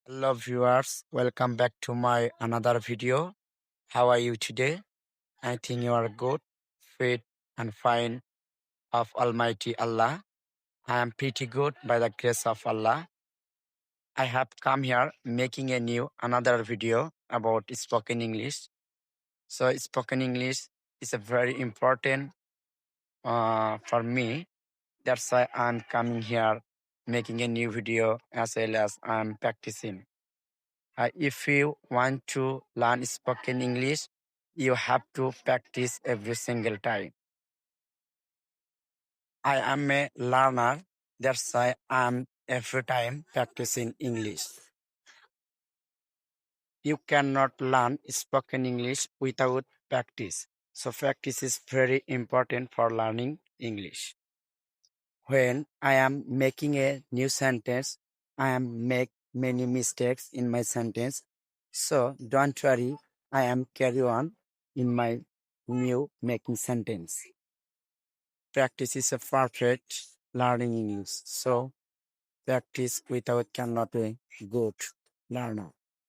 Hello viewers, welcome back to my another video. How are you today? I think you are good, fit and fine of Almighty Allah. I am pretty good by the grace of Allah. I have come here making a new another video about spoken English. So spoken English is a very important for me. That's why I'm coming here making a new video as well as I'm practicing. If you want to learn spoken English, you have to practice every single time. I am a learner. That's why I'm every time practicing English. You cannot learn spoken English without practice. So practice is very important for learning English. When I am making a new sentence, I am make many mistakes in my sentence. So don't worry, I am carry on in my new making sentence. Practice is a perfect learning English. So practice without cannot be good learner.